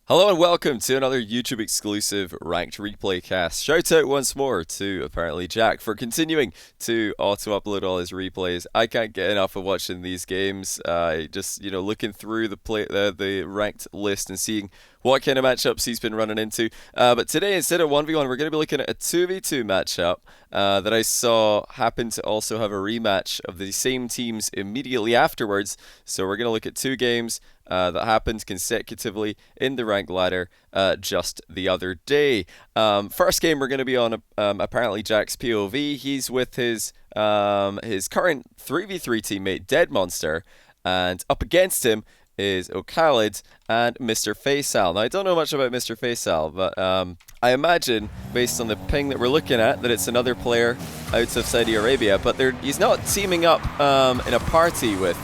Hello and welcome to another YouTube exclusive ranked replay cast. Shout out once more to ApparentlyJack for continuing to auto-upload all his replays. I can't get enough of watching these games. Just looking through the ranked list and seeing what kind of matchups he's been running into. But today, instead of 1v1, we're going to be looking at a 2v2 matchup that I saw happen to also have a rematch of the same teams immediately afterwards. So we're going to look at two games that happened consecutively in the ranked ladder just the other day. First game, we're going to be on ApparentlyJack's POV. He's with his current 3v3 teammate, Dead Monster, and up against him is oKhaliD and MrFaisal. Now, I don't know much about MrFaisal, but I imagine, based on the ping that we're looking at, that it's another player out of Saudi Arabia, but he's not teaming up in a party with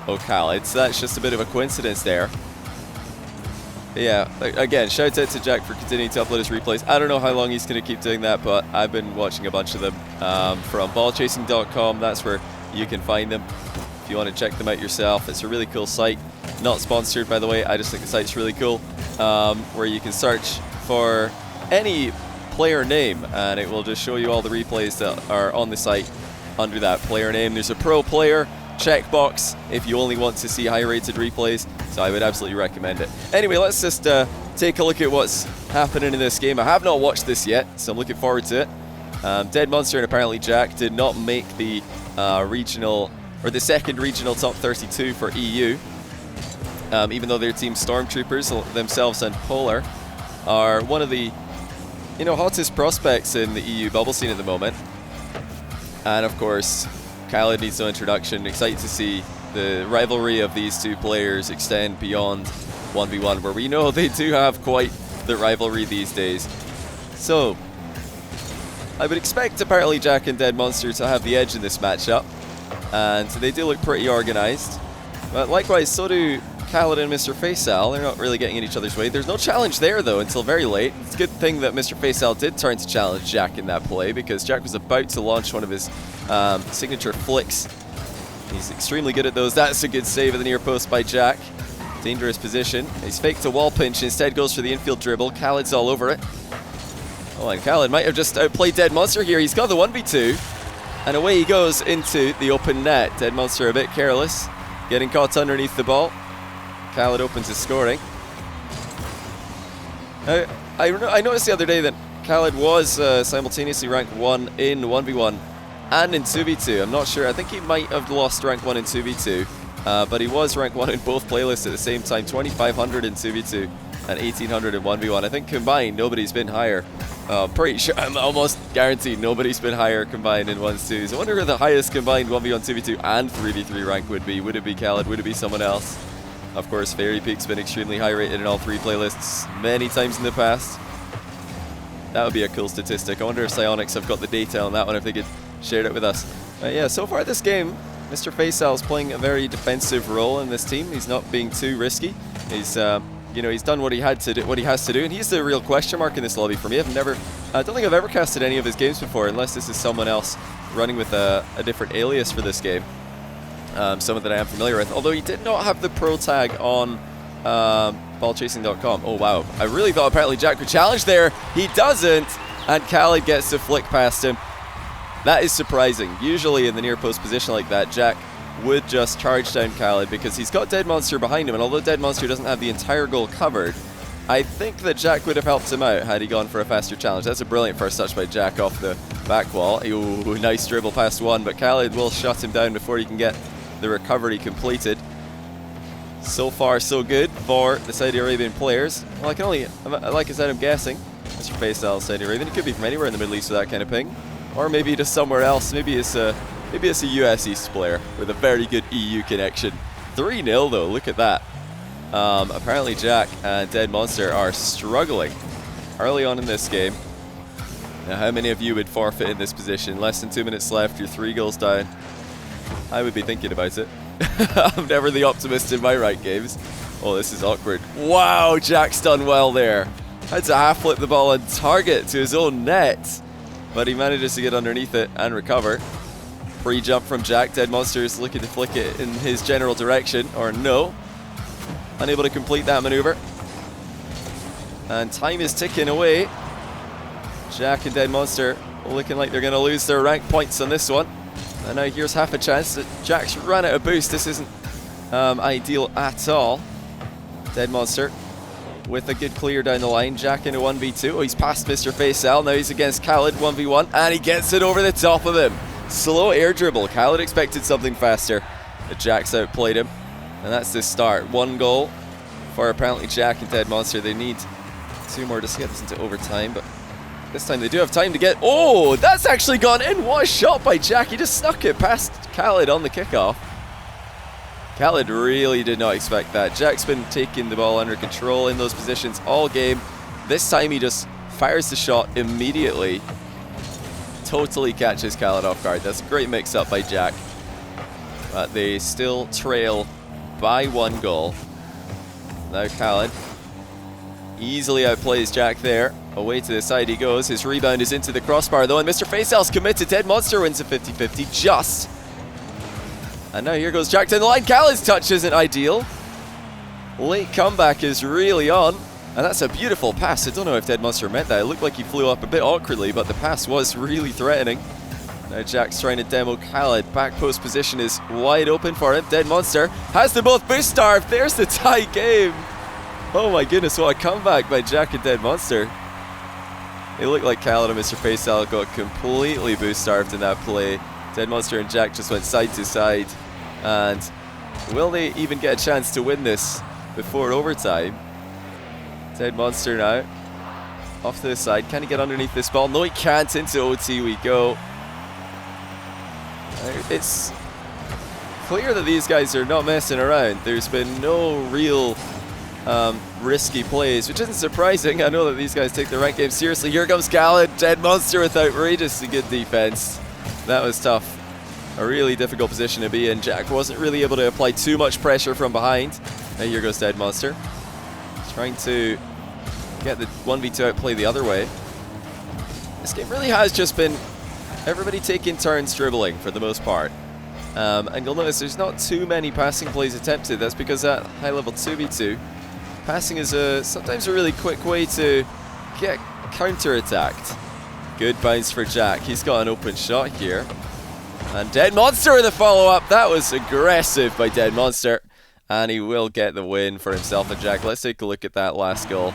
oKhaliD, so that's just a bit of a coincidence there. But yeah, again, shout out to Jack for continuing to upload his replays. I don't know how long he's going to keep doing that, but I've been watching a bunch of them from ballchasing.com. That's where you can find them if you want to check them out yourself. It's a really cool site. Not sponsored, by the way. I just think the site's really cool, where you can search for any player name and it will just show you all the replays that are on the site under that player name. There's a pro player checkbox if you only want to see high rated replays, so I would absolutely recommend it. Anyway, let's just take a look at what's happening in this game. I have not watched this yet, so I'm looking forward to it. Dead Monster and ApparentlyJack did not make the regional, or the second regional top 32 for EU, even though their team Stormtroopers themselves and Polar are one of the hottest prospects in the EU bubble scene at the moment. And of course, oKhaliD needs no introduction. Excited to see the rivalry of these two players extend beyond 1v1, where we know they do have quite the rivalry these days. So, I would expect ApparentlyJack and Dead Monster to have the edge in this matchup, and they do look pretty organized. But likewise, so do oKhaliD and MrFaisal. They're not really getting in each other's way. There's no challenge there, though, until very late. It's a good thing that MrFaisal did turn to challenge Jack in that play, because Jack was about to launch one of his signature flicks. He's extremely good at those. That's a good save at the near post by Jack. Dangerous position. He's faked a wall pinch, instead goes for the infield dribble. oKhaliD's all over it. Oh, and oKhaliD might have just outplayed Dead Monster here. He's got the 1v2, and away he goes into the open net. Dead Monster a bit careless, getting caught underneath the ball. oKhaliD opens his scoring. I noticed the other day that oKhaliD was simultaneously ranked 1 in 1v1 and in 2v2. I'm not sure. I think he might have lost rank 1 in 2v2, but he was rank 1 in both playlists at the same time. 2,500 in 2v2 and 1,800 in 1v1. I think combined, nobody's been higher. Pretty sure, I'm almost guaranteed nobody's been higher combined in 1s, 2s. I wonder who the highest combined 1v1, 2v2 and 3v3 rank would be. Would it be oKhaliD? Would it be someone else? Of course, Fairy Peak's been extremely high rated in all three playlists many times in the past. That would be a cool statistic. I wonder if Psionics have got the data on that one, if they could share it with us. Yeah, so far this game, MrFaisal is playing a very defensive role in this team. He's not being too risky. He's he's done what he has to do, and he's the real question mark in this lobby for me. I don't think I've ever casted any of his games before, unless this is someone else running with a different alias for this game. Someone that I am familiar with, although he did not have the pro tag on ballchasing.com. Oh wow, I really thought ApparentlyJack would challenge there. He doesn't, and oKhaliD gets to flick past him. That is surprising. Usually in the near post position like that, Jack would just charge down oKhaliD because he's got Dead Monster behind him, and although Dead Monster doesn't have the entire goal covered, I think that Jack would have helped him out had he gone for a faster challenge. That's a brilliant first touch by Jack off the back wall. Ooh, nice dribble past one, but oKhaliD will shut him down before he can get the recovery completed. So far, so good for the Saudi Arabian players. Well, like I said, I'm guessing MrFaisal, Saudi Arabian. It could be from anywhere in the Middle East with that kind of ping, or maybe just somewhere else. Maybe it's a US East player with a very good EU connection. 3-0 though. Look at that. ApparentlyJack and Dead Monster are struggling early on in this game. Now, how many of you would forfeit in this position? Less than 2 minutes left. You're 3 goals down. I would be thinking about it. I'm never the optimist in my right games. Oh, this is awkward. Wow, Jack's done well there. Had to half flip the ball and target to his own net, but he manages to get underneath it and recover. Free jump from Jack. Dead Monster is looking to flick it in his general direction, or no. Unable to complete that maneuver. And time is ticking away. Jack and Dead Monster looking like they're going to lose their rank points on this one. And now here's half a chance that Jack's run out of boost. This isn't ideal at all. Dead Monster with a good clear down the line. Jack in a 1v2. Oh, he's past MrFaisal. Now he's against oKhaliD 1v1. And he gets it over the top of him. Slow air dribble. oKhaliD expected something faster. But Jack's outplayed him. And that's the start. 1 goal for ApparentlyJack and Dead Monster. They need 2 more just to get this into overtime. But this time they do have time to get... Oh, that's actually gone in. What a shot by Jack. He just snuck it past oKhaliD on the kickoff. oKhaliD really did not expect that. Jack's been taking the ball under control in those positions all game. This time he just fires the shot immediately. Totally catches oKhaliD off guard. That's a great mix-up by Jack. But they still trail by 1 goal. Now oKhaliD easily outplays Jack there. Away to the side he goes. His rebound is into the crossbar though, and MrFaisal's committed. Dead Monster wins a 50-50 just. And now here goes Jack down the line. oKhaliD's touch isn't ideal. Late comeback is really on. And that's a beautiful pass. I don't know if Dead Monster meant that. It looked like he flew up a bit awkwardly, but the pass was really threatening. Now Jack's trying to demo oKhaliD. Back post position is wide open for him. Dead Monster has them both boost starved. There's the tie game. Oh my goodness, what a comeback by Jack and Dead Monster. It looked like oKhaliD and MrFaisal got completely boost starved in that play. Dead Monster and Jack just went side to side. And will they even get a chance to win this before overtime? Dead Monster now off to the side. Can he get underneath this ball? No, he can't. Into OT we go. It's clear that these guys are not messing around. There's been no real risky plays, which isn't surprising. I know that these guys take the rank game seriously. Here comes oKhaliD. Dead Monster with outrageously good defense. That was tough. A really difficult position to be in. Jack wasn't really able to apply too much pressure from behind. Now here goes Dead Monster. Trying to get the 1v2 outplay the other way. This game really has just been everybody taking turns dribbling for the most part. And you'll notice there's not too many passing plays attempted. That's because at high level 2v2, passing is sometimes a really quick way to get counter-attacked. Good bounce for Jack. He's got an open shot here. And Dead Monster with a follow-up. That was aggressive by Dead Monster. And he will get the win for himself and Jack. Let's take a look at that last goal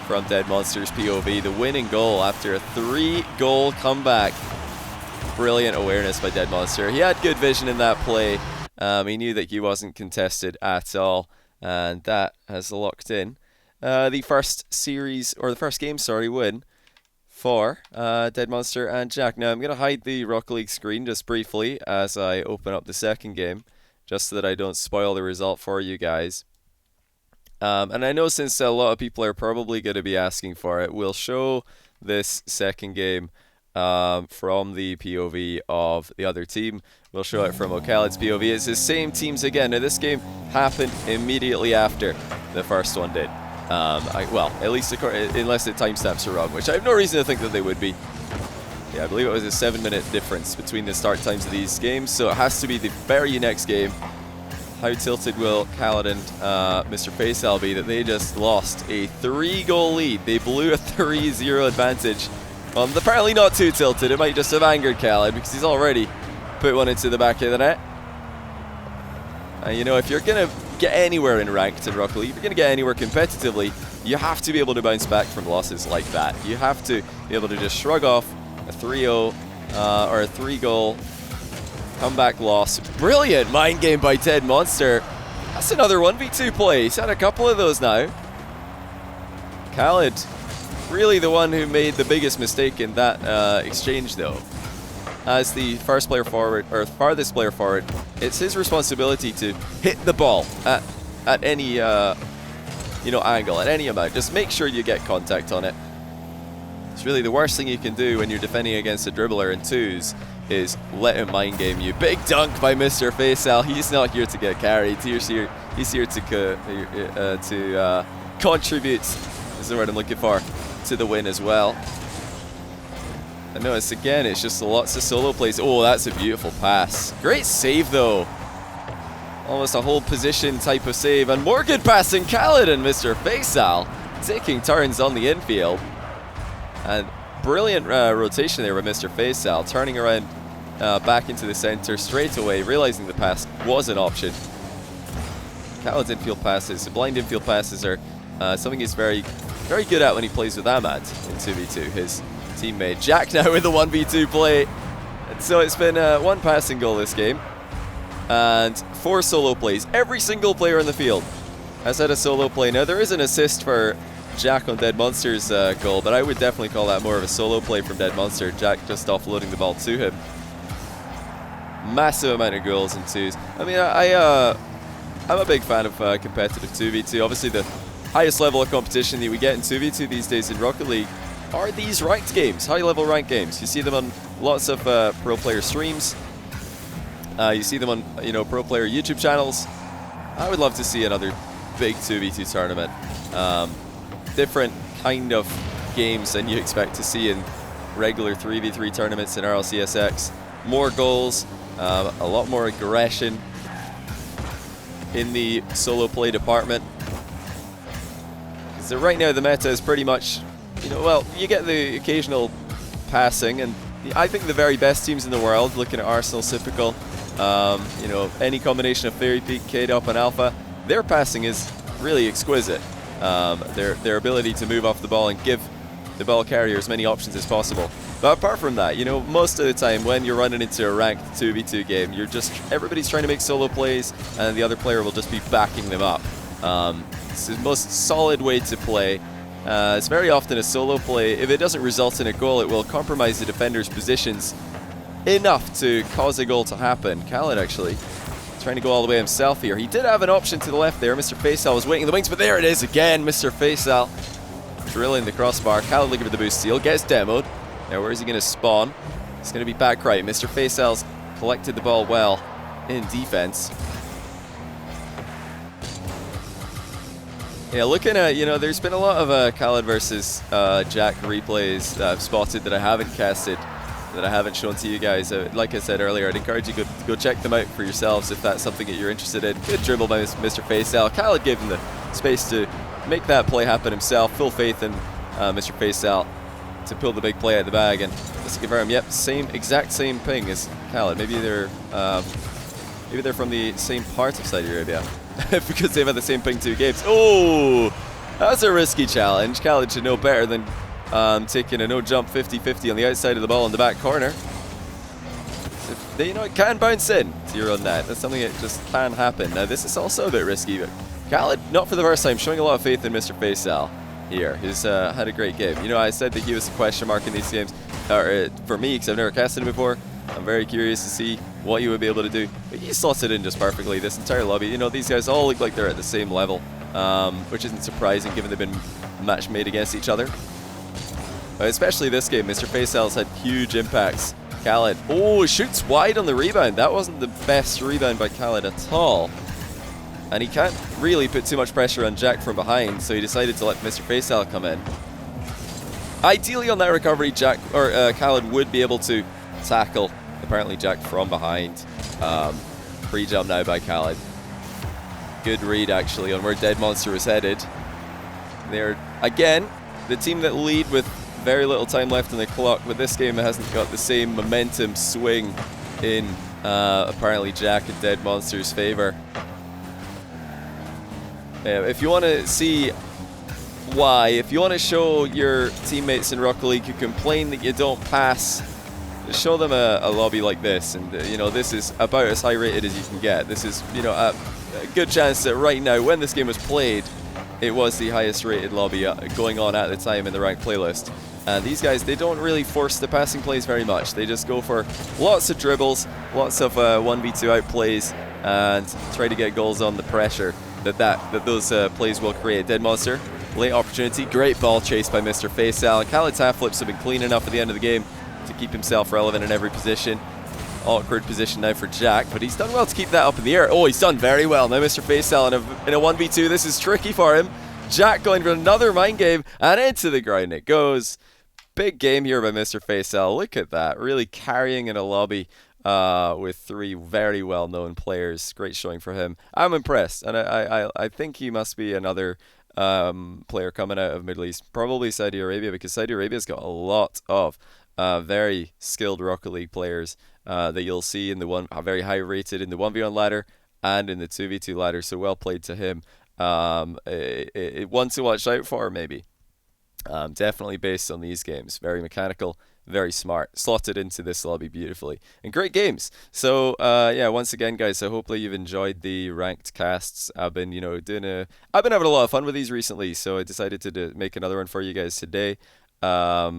from Dead Monster's POV. The winning goal after a 3-goal comeback. Brilliant awareness by Dead Monster. He had good vision in that play. He knew that he wasn't contested at all. And that has locked in the first series, or the first game, sorry, win for Dead Monster and Jack. Now I'm going to hide the Rocket League screen just briefly as I open up the second game, just so that I don't spoil the result for you guys. And I know since a lot of people are probably going to be asking for it, we'll show this second game from the POV of the other team. We'll show it from oKhaliD's POV. It's the same teams again. Now this game happened immediately after the first one did. Well, at least unless the timestamps are wrong, which I have no reason to think that they would be. Yeah, I believe it was a 7-minute difference between the start times of these games, so it has to be the very next game. How tilted will oKhaliD and MrFaisal be that they just lost a 3-goal lead? They blew a 3-0 advantage. Apparently not too tilted. It might just have angered oKhaliD because he's already put one into the back of the net. You know, if you're going to get anywhere in ranked in Rocket League, if you're going to get anywhere competitively, you have to be able to bounce back from losses like that. You have to be able to just shrug off a 3-0 or a 3-goal comeback loss. Brilliant mind game by Dead Monster. That's another 1v2 play. He's had a couple of those now. oKhaliD, really the one who made the biggest mistake in that exchange though. As the first player forward, or farthest player forward, it's his responsibility to hit the ball at any angle, at any amount. Just make sure you get contact on it. It's really the worst thing you can do when you're defending against a dribbler in twos is let him mind game you. Big dunk by MrFaisal. He's not here to get carried. He's here to contribute, is the word I'm looking for, to the win as well. And notice again, it's just lots of solo plays. Oh, that's a beautiful pass. Great save though. Almost a whole position type of save. And more good passing. oKhaliD and MrFaisal taking turns on the infield. And brilliant rotation there with MrFaisal, turning around back into the center straight away, realizing the pass was an option. khalid's infield passes, the blind infield passes are something he's very good at when he plays with Ahmad in 2v2, his teammate. Jack now with the 1v2 play. So it's been one passing goal this game and 4 solo plays. Every single player in the field has had a solo play. Now there is an assist for Jack on Dead Monster's goal, but I would definitely call that more of a solo play from Dead Monster. Jack just offloading the ball to him. Massive amount of goals and 2s. I mean, I'm a big fan of competitive 2v2. Obviously the highest level of competition that we get in 2v2 these days in Rocket League are these ranked games, high-level ranked games. You see them on lots of pro player streams. You see them on, pro player YouTube channels. I would love to see another big 2v2 tournament. Different kind of games than you expect to see in regular 3v3 tournaments in RLCSX. More goals, a lot more aggression in the solo play department. So right now the meta is pretty much, well, you get the occasional passing, and I think the very best teams in the world, looking at Arsenal, Typical, any combination of Fairy Peak, K-Dop and Alpha, their passing is really exquisite. Their ability to move off the ball and give the ball carrier as many options as possible. But apart from that, most of the time when you're running into a ranked 2v2 game, everybody's trying to make solo plays and the other player will just be backing them up. It's the most solid way to play. It's very often a solo play. If it doesn't result in a goal, it will compromise the defender's positions enough to cause a goal to happen. khalid actually trying to go all the way himself here. He did have an option to the left there. MrFaisal was waiting in the wings, but there it is again. MrFaisal drilling the crossbar. khalid looking for the boost steal. Gets demoed. Now where is he going to spawn? It's going to be back right. MrFaisal's collected the ball well in defense. Yeah, looking at, there's been a lot of khalid versus Jack replays that I've spotted that I haven't casted, that I haven't shown to you guys. Like I said earlier, I'd encourage you to go check them out for yourselves if that's something that you're interested in. Good dribble by MrFaisal. khalid gave him the space to make that play happen himself. Full faith in MrFaisal to pull the big play out of the bag, and just to confirm, yep, exact same ping as khalid. Maybe they're from the same part of Saudi Arabia because they've had the same ping 2 games. Oh, that's a risky challenge. khalid should know better than taking a no-jump 50-50 on the outside of the ball in the back corner. It can bounce in to your own net. That's something that just can happen. Now, this is also a bit risky, but khalid, not for the first time, showing a lot of faith in MrFaisal here, who's had a great game. I said that he was a question mark in these games, for me, because I've never casted him before. I'm very curious to see what he would be able to do. But he slotted in just perfectly this entire lobby. These guys all look like they're at the same level, which isn't surprising given they've been match made against each other. Especially this game, MrFaisal's had huge impacts. khalid, shoots wide on the rebound. That wasn't the best rebound by khalid at all. And he can't really put too much pressure on Jack from behind, so he decided to let MrFaisal come in. Ideally on that recovery, khalid would be able to tackle ApparentlyJack from behind. Free jump now by khalid. Good read actually on where Dead Monster was headed. They're, again, the team that lead with very little time left on the clock, but this game hasn't got the same momentum swing in ApparentlyJack and Dead Monster's favor. If you want to see why, if you want to show your teammates in Rocket League who complain that you don't pass, just show them a lobby like this, and this is about as high rated as you can get. This is a good chance that right now, when this game was played, it was the highest rated lobby going on at the time in the ranked playlist. And these guys, they don't really force the passing plays very much. They just go for lots of dribbles, lots of 1v2 out plays, and try to get goals on the pressure that those plays will create. Dead Monster, late opportunity, great ball chase by MrFaisal. And khalid's half flips have been clean enough at the end of the game to keep himself relevant in every position. Awkward position now for Jack, but he's done well to keep that up in the air. Oh, he's done very well. Now MrFaisal in a 1v2, this is tricky for him. Jack going for another mind game, and into the ground it goes. Big game here by MrFaisal. Look at that, really carrying in a lobby with 3 very well-known players. Great showing for him. I'm impressed, and I think he must be another player coming out of Middle East, probably Saudi Arabia, because Saudi Arabia's got a lot of very skilled Rocket League players that you'll see in the one very high rated in the 1v1 ladder and in the 2v2 ladder. So well played to him. One to watch out for, maybe. Definitely based on these games. Very mechanical, very smart. Slotted into this lobby beautifully. And great games. So, yeah, once again, guys, so hopefully you've enjoyed the ranked casts. I've been, I've been having a lot of fun with these recently, so I decided to make another one for you guys today. I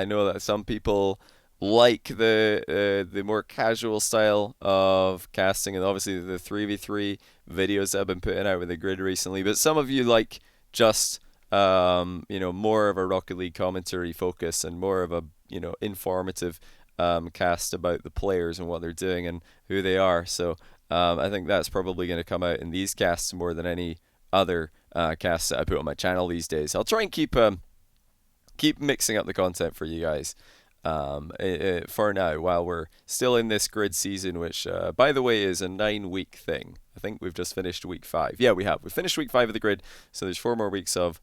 know that some people like the more casual style of casting, and obviously the 3v3 videos that I've been putting out with the grid recently, but some of you like just more of a Rocket League commentary focus and more of a, informative cast about the players and what they're doing and who they are. So I think that's probably going to come out in these casts more than any other casts that I put on my channel these days. I'll try and keep mixing up the content for you guys for now while we're still in this grid season, which, by the way, is a 9-week thing. I think we've just finished week 5. Yeah, we have. We finished week 5 of the grid, so there's 4 more weeks of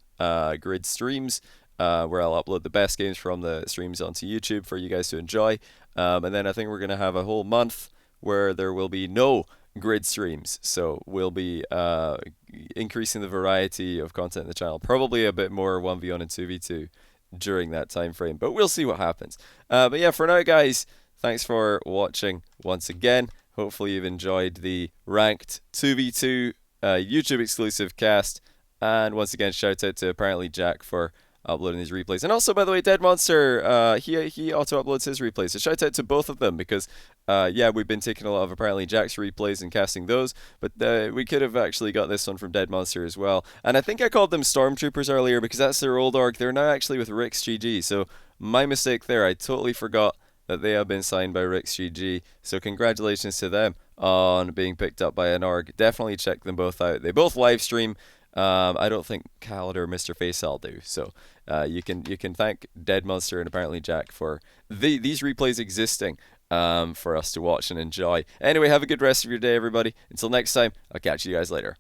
grid streams where I'll upload the best games from the streams onto YouTube for you guys to enjoy. And then I think we're going to have a whole month where there will be no grid streams. So we'll be increasing the variety of content in the channel. Probably a bit more 1v1 and 2v2 during that time frame, but we'll see what happens. But yeah, for now, guys, thanks for watching once again. Hopefully you've enjoyed the ranked 2v2 YouTube exclusive cast. And once again, shout out to ApparentlyJack for uploading these replays. And also, by the way, Dead Monster, he auto uploads his replays. So shout out to both of them because, yeah, we've been taking a lot of ApparentlyJack's replays and casting those, but we could have actually got this one from Dead Monster as well. And I think I called them Stormtroopers earlier because that's their old org. They're now actually with Rick's GG. So my mistake there. I totally forgot that they have been signed by Rick's GG. So congratulations to them on being picked up by an org. Definitely check them both out. They both live stream. I don't think oKhaliD or MrFaisal do. So you can thank Dead Monster and ApparentlyJack for these replays existing for us to watch and enjoy. Anyway, have a good rest of your day, everybody. Until next time, I'll catch you guys later.